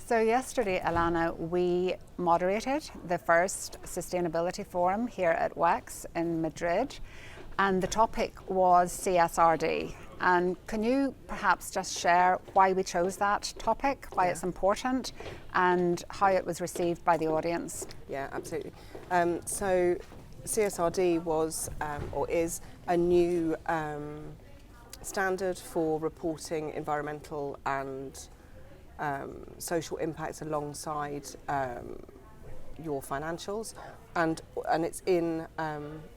So yesterday, Illana, we moderated the first sustainability forum here at WEX in Madrid, and the topic was CSRD. And can you perhaps just share why we chose that topic, why it's important, and how it was received by the audience? Yeah, absolutely. So CSRD was or is a new standard for reporting environmental and social impacts alongside your financials, and it's in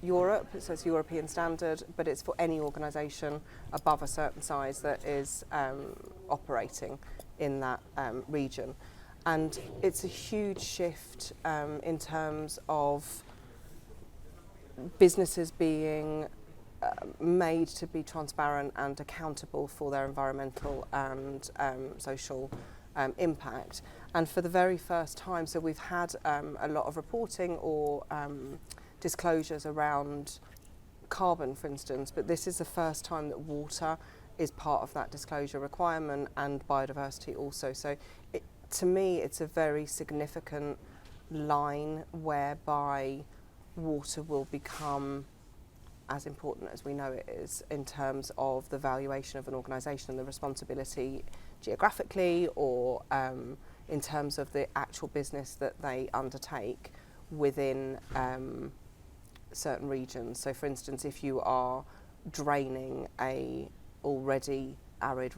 Europe, so it's a European standard, but it's for any organisation above a certain size that is operating in that region. And it's a huge shift in terms of businesses being made to be transparent and accountable for their environmental and social impact. And for the very first time, so we've had a lot of reporting or disclosures around carbon, for instance, but this is the first time that water is part of that disclosure requirement, and biodiversity also. So to me, it's a very significant line whereby water will become as important as we know it is in terms of the valuation of an organisation and the responsibility geographically or in terms of the actual business that they undertake within certain regions. So for instance, if you are draining a already arid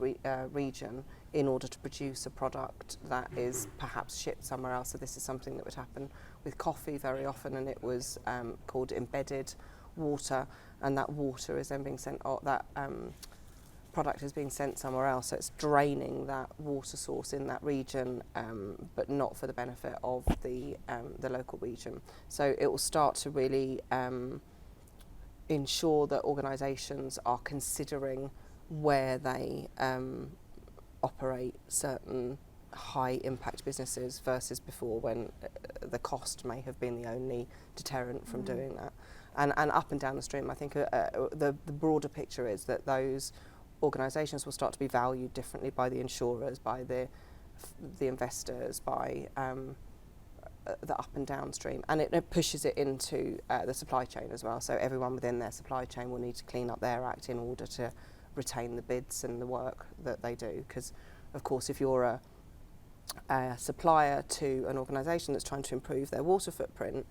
region in order to produce a product that is perhaps shipped somewhere else, so this is something that would happen with coffee very often, and it was called embedded water, and that water is then being sent, or that product is being sent somewhere else, so it's draining that water source in that region, but not for the benefit of the local region. So it will start to really ensure that organisations are considering where they operate certain high impact businesses versus before, when the cost may have been the only deterrent from doing that. And up and down the stream, I think the broader picture is that those organisations will start to be valued differently by the insurers, by the investors, by the up and downstream, and it pushes it into the supply chain as well. So everyone within their supply chain will need to clean up their act in order to retain the bids and the work that they do. Because, of course, if you're a supplier to an organisation that's trying to improve their water footprint,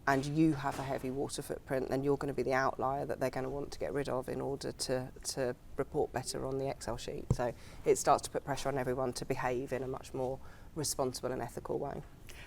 and you have a heavy water footprint, then you're going to be the outlier that they're going to want to get rid of in order to report better on the Excel sheet. So it starts to put pressure on everyone to behave in a much more responsible and ethical way.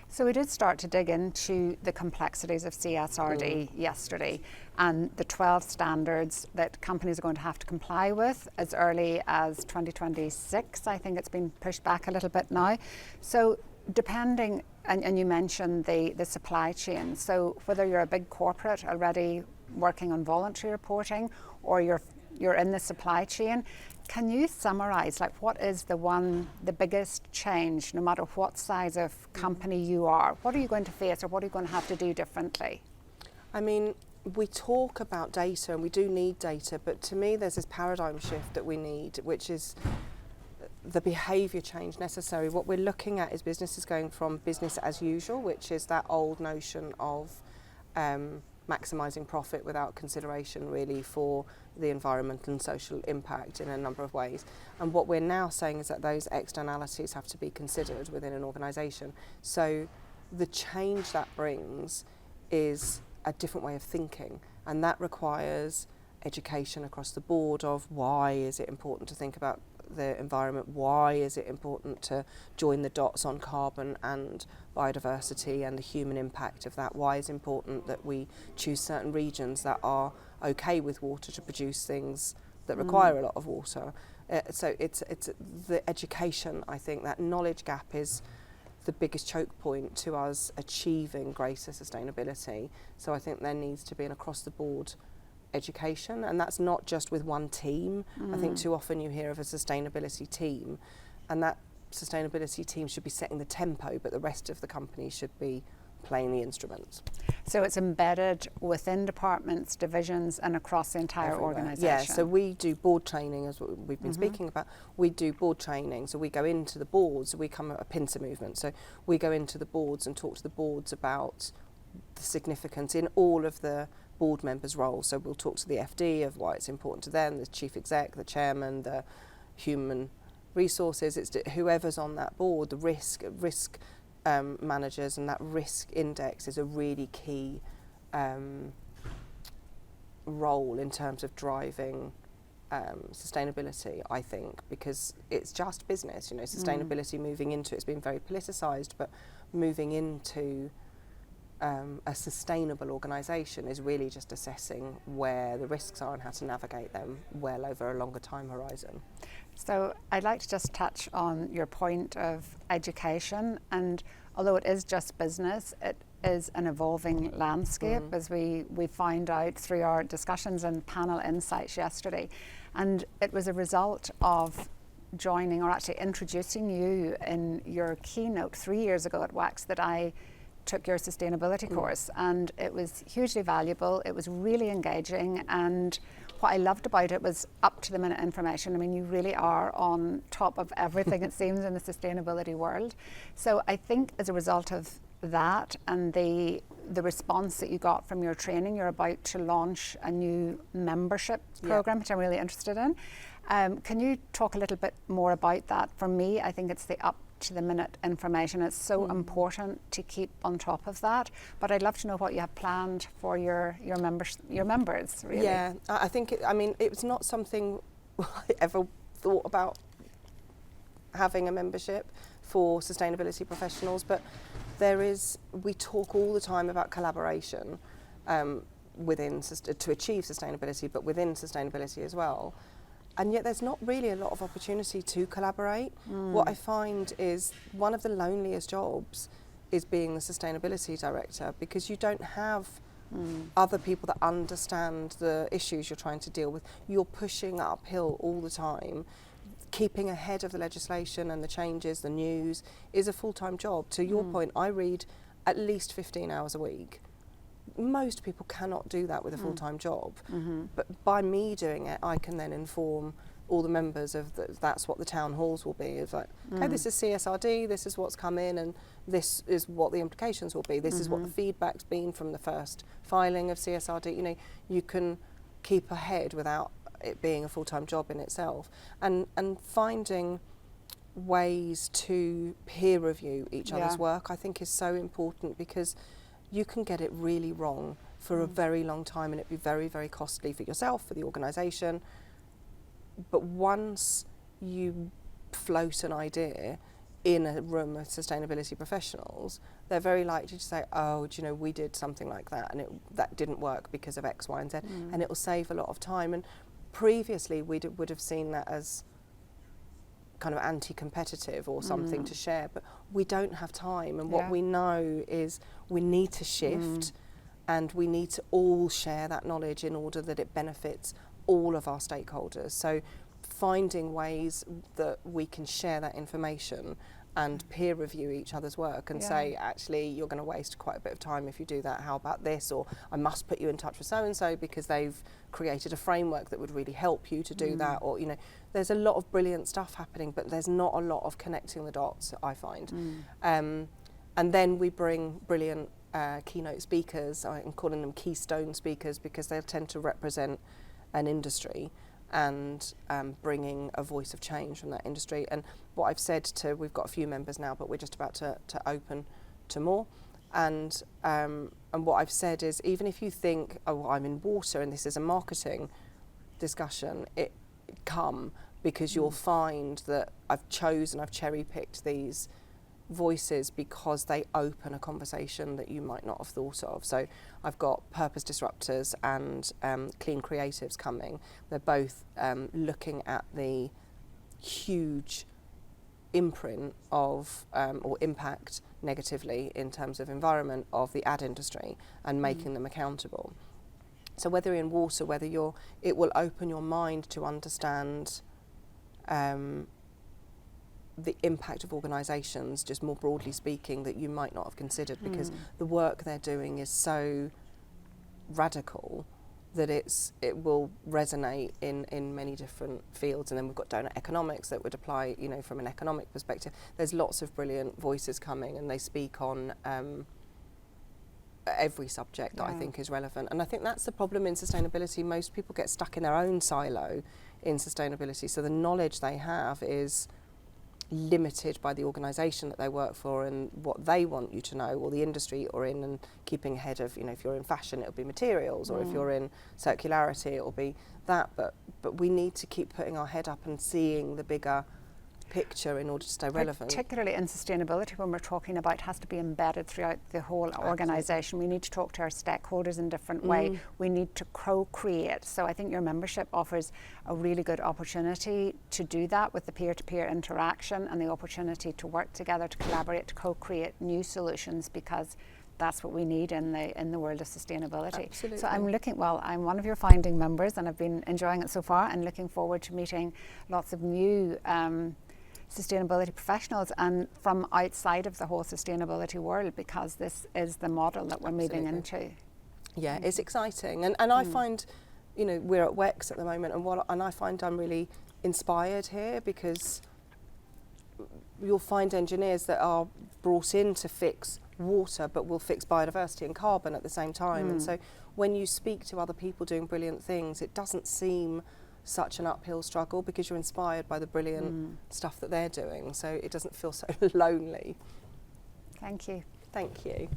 So we did start to dig into the complexities of CSRD yesterday, and the 12 standards that companies are going to have to comply with as early as 2026. I think it's been pushed back a little bit now. So depending, and you mentioned the supply chain, so whether you're a big corporate already working on voluntary reporting or you're in the supply chain, can you summarise, like, what is the biggest change, no matter what size of company you are? What are you going to face, or what are you going to have to do differently? I mean, we talk about data, and we do need data, but to me there's this paradigm shift that we need, which is the behaviour change necessary. What we're looking at is businesses going from business as usual, which is that old notion of maximising profit without consideration really for the environmental and social impact in a number of ways. And what we're now saying is that those externalities have to be considered within an organisation. So the change that brings is a different way of thinking, and that requires education across the board of why is it important to think about the environment, why is it important to join the dots on carbon and biodiversity and the human impact of that, why is it important that we choose certain regions that are okay with water to produce things that require a lot of water. So it's the education, I think, that knowledge gap is the biggest choke point to us achieving greater sustainability. So I think there needs to be an across the board education, and that's not just with one team. I think too often you hear of a sustainability team, and that sustainability team should be setting the tempo, but the rest of the company should be playing the instruments. So it's embedded within departments, divisions, and across the entire Everywhere. organisation. Yeah, so we do board training, as we've been speaking about. We do board training, so we go into the boards, we come at a pincer movement, so we go into the boards and talk to the boards about the significance in all of the board members' roles. So we'll talk to the FD of why it's important to them, the chief exec, the chairman, the human resources, it's whoever's on that board, the risk managers, and that risk index is a really key role in terms of driving sustainability, I think, because it's just business, you know, sustainability moving into it's been very politicised, but moving into a sustainable organisation is really just assessing where the risks are and how to navigate them well over a longer time horizon. So I'd like to just touch on your point of education, and although it is just business, it is an evolving landscape, as we found out through our discussions and panel insights yesterday. And it was a result of joining, or actually introducing you in your keynote 3 years ago at WEX, that I took your sustainability course, and it was hugely valuable. It was really engaging, and what I loved about it was up to the minute information. I mean, you really are on top of everything it seems in the sustainability world. So I think as a result of that and the response that you got from your training, you're about to launch a new membership program, which I'm really interested in. Can you talk a little bit more about that? For me, I think it's the up to the minute information. It's so important to keep on top of that, but I'd love to know what you have planned for your members really. Yeah, I think it's not something I ever thought about having a membership for sustainability professionals, but we talk all the time about collaboration to achieve sustainability, but within sustainability as well. And yet there's not really a lot of opportunity to collaborate. What I find is one of the loneliest jobs is being the sustainability director, because you don't have other people that understand the issues you're trying to deal with. You're pushing uphill all the time. Keeping ahead of the legislation and the changes, the news, is a full-time job. To your point, I read at least 15 hours a week. Most people cannot do that with a full-time job, but by me doing it, I can then inform all the members of that's what the town halls will be. It's like, okay, this is CSRD, this is what's come in, and this is what the implications will be. This is what the feedback's been from the first filing of CSRD. You know, you can keep ahead without it being a full-time job in itself, and finding ways to peer review each other's work, I think, is so important, because you can get it really wrong for a very long time, and it'd be very, very costly for yourself, for the organisation. But once you float an idea in a room of sustainability professionals, they're very likely to say, oh, do you know, we did something like that and that didn't work because of X, Y and Z, and it will save a lot of time. And previously we would have seen that as kind of anti-competitive or something to share, but we don't have time, and what we know is we need to shift, and we need to all share that knowledge in order that it benefits all of our stakeholders. So finding ways that we can share that information and peer review each other's work and say, actually, you're going to waste quite a bit of time if you do that. How about this? Or I must put you in touch with so-and-so because they've created a framework that would really help you to do that. Or, you know, there's a lot of brilliant stuff happening, but there's not a lot of connecting the dots, I find. And then we bring brilliant keynote speakers. I'm calling them keystone speakers because they tend to represent an industry and bringing a voice of change from that industry. And what I've said we've got a few members now, but we're just about to open to more. And what I've said is, even if you think, oh, well, I'm in water and this is a marketing discussion, come, because you'll find that I've cherry-picked these voices because they open a conversation that you might not have thought of. So I've got purpose disruptors and clean creatives coming. They're both looking at the huge imprint of or impact negatively in terms of environment of the ad industry and making them accountable. So whether you're in water, it will open your mind to understand the impact of organisations, just more broadly speaking, that you might not have considered, because the work they're doing is so radical that it will resonate in many different fields. And then we've got donor economics that would apply, you know, from an economic perspective. There's lots of brilliant voices coming, and they speak on every subject that I think is relevant. And I think that's the problem in sustainability. Most people get stuck in their own silo in sustainability, so the knowledge they have is limited by the organisation that they work for and what they want you to know, or the industry you're in, and keeping ahead of, you know, if you're in fashion it'll be materials, or if you're in circularity it'll be that, but we need to keep putting our head up and seeing the bigger picture in order to stay relevant. Particularly in sustainability, when we're talking about, it has to be embedded throughout the whole organisation. We need to talk to our stakeholders in a different way. We need to co-create. So I think your membership offers a really good opportunity to do that, with the peer-to-peer interaction and the opportunity to work together, to collaborate, to co-create new solutions, because that's what we need in the world of sustainability. Absolutely. So I'm one of your founding members, and I've been enjoying it so far, and looking forward to meeting lots of new sustainability professionals and from outside of the whole sustainability world, because this is the model that we're moving into. Yeah, it's exciting, and I find, you know, we're at WEX at the moment, and I find I'm really inspired here, because you'll find engineers that are brought in to fix water, but will fix biodiversity and carbon at the same time. And so when you speak to other people doing brilliant things, it doesn't seem such an uphill struggle, because you're inspired by the brilliant stuff that they're doing, so it doesn't feel so lonely. Thank you. Thank you.